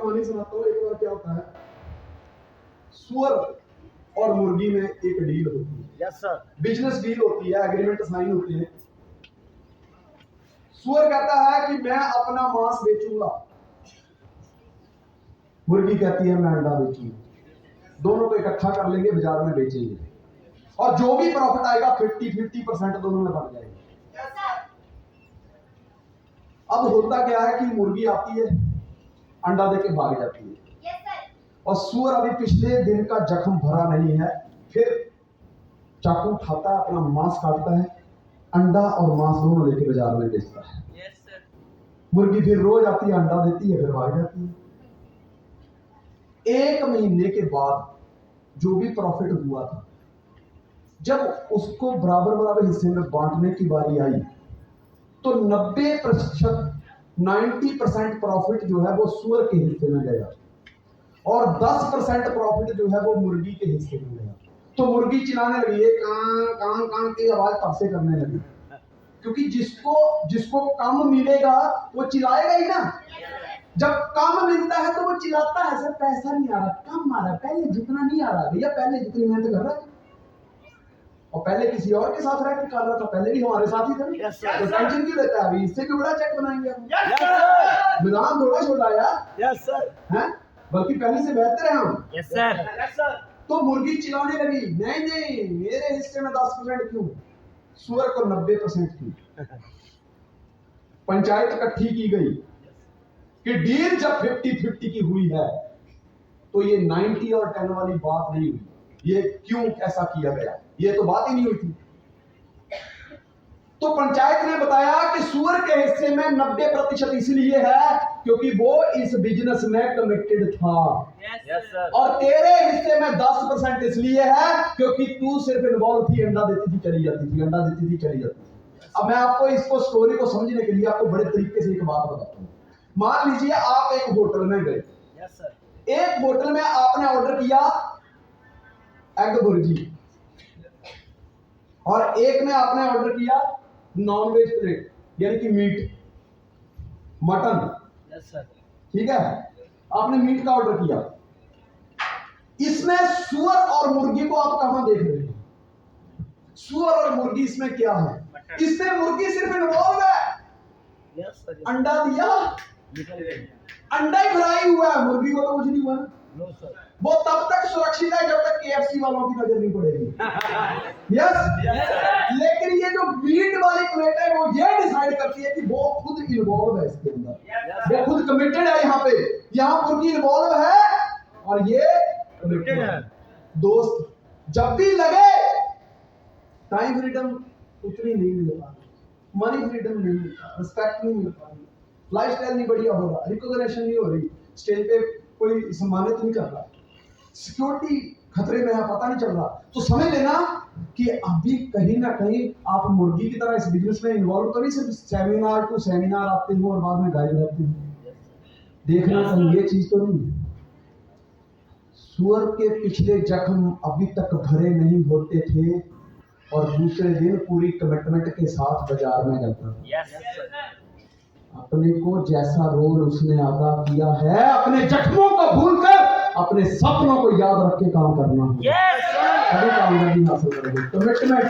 कहानी सुनाता हूँ। एक बार क्या होता है, सुअर और मुर्गी में एक डील होती है। Yes sir. बिजनेस डील होती है, एग्रीमेंट साइन होते हैं। सुअर कहता है कि मैं अपना मांस बेचूंगा, मुर्गी कहती है मैं अंडा बेचूंगी। दोनों को इकट्ठा कर लेंगे, बाजार में बेचेंगे, और जो भी प्रॉफिट आएगा 50-50% दोनों में बढ़ जाएगा। अब होता क्या है कि मुर्गी आती है, अंडा देके भाग जाती है, और सुअर अभी पिछले दिन का जख्म भरा नहीं है, फिर चाकू उठाता है, अपना मांस काटता है, अंडा और मांस दोनों लेके बाजार में बेचता है। मुर्गी फिर रोज आती है, अंडा देती है, फिर भाग जाती है। 1 महीने के बाद जो भी प्रॉफिट हुआ था, जब उसको बराबर बराबर हिस्से में बांटने की बारी आई, तो 90% प्रॉफिट जो है वो सुअर के हिस्से में गया, और 10% प्रॉफिट जो है वो मुर्गी के हिस्से में गया। तो मुर्गी चिल्लाने लगी, ये कां कां कां की आवाज तब से करने लगी, क्योंकि जिसको कम मिलेगा वो चिल्लाएगा ही ना। जब कम मिलता है तो वो चिल्लाता है, सर पैसा नहीं आ रहा, कम आ रहा है, पहले जितना नहीं आ रहा। भैया पहले जितनी मेहनत कर रहा है, और पहले किसी और के साथ रह के कर रहा था, पहले भी हमारे साथ ही था। तो टेंशन क्यों लेता है? अभी इससे भी बड़ा चेक बनाएंगे हम। निदान थोड़ा छोटा यार। Yes sir. हैं, बल्कि पहले से बेहतर है हम। Yes sir. तो मुर्गी चिल्लाने लगी, नहीं मेरे हिस्से में 10% क्यों, सुअर को 90% क्यों। पंचायत इकट्ठी की गई कि डील जब 50-50 की हुई है, तो ये 90 और 10 वाली बात नहीं हुई। ये क्यों ऐसा किया गया, ये तो बात ही नहीं हुई थी। तो पंचायत ने बताया कि सुअर के हिस्से में 90% इसलिए है क्योंकि वो इस बिजनेस में कमिटेड था। Yes sir. और तेरे हिस्से में 10% इसलिए है क्योंकि तू सिर्फ इन्वॉल्व थी, अंडा देती थी चली जाती थी, अंडा देती थी चली जाती थी। अब मैं आपको इसको स्टोरी को समझने के लिए आपको बड़े तरीके से एक बात बताता हूँ। मान लीजिए आप एक होटल में गए। Yes sir. एक होटल में आपने ऑर्डर किया एग भुर्जी, और एक में आपने ऑर्डर किया नॉन वेज प्लेट, यानी कि मीट, मटन। Yes sir. ठीक है, आपने मीट का ऑर्डर किया। इसमें सुअर और मुर्गी को आप कहां देख रहे हैं? सुअर और मुर्गी इसमें क्या है? इसमें मुर्गी सिर्फ इन्वॉल्व है। Yes sir. अंडा दिया, अंडा ही फ्राई हुआ है, मुर्गी को तो कुछ नहीं हुआ। No sir. वो तब तक सुरक्षित है जब तक KFC वालों की नजर नहीं पड़ेगी। यस। लेकिन ये जो मीट वाली प्लेट है वो ये डिसाइड करती है कि वो खुद इन्वॉल्व है इसके अंदर, वो खुद कमिटेड है। यहाँ पे मुर्गी इन्वॉल्व है और ये कमिटेड है। दोस्त, जब भी लगे टाइम फ्रीडम उतनी नहीं मिल पा रही, मनी फ्रीडम नहीं मिल पा, रिस्पेक्ट नहीं मिल पा रही, लाइफस्टाइल नहीं बढ़िया हो रहा, रिकॉग्निशन नहीं हो रही, स्टेज पे कोई सम्मानित नहीं कर रहा, सिक्योरिटी खतरे में है, पता नहीं चल रहा, तो समझ लेना कि अभी कहीं ना कहीं आप मुर्गी की तरह इस बिजनेस में इन्वॉल्व तो नहीं, सिर्फ सेमिनार टू सेमिनार आते हो और बाद में गायब रहते हो। देखना कहीं ये चीज तो नहीं। सुअर के पिछले जख्म अभी तक भरे नहीं होते थे और दूसरे दिन पूरी कमिटमेंट के साथ बाजार में जाता था। अपने को जैसा रोल उसने अदा किया है, अपने जख्मों को भूलकर अपने सपनों को याद रख के काम करना है। तभी कामयाबी हासिल करोगे। कमिटमेंट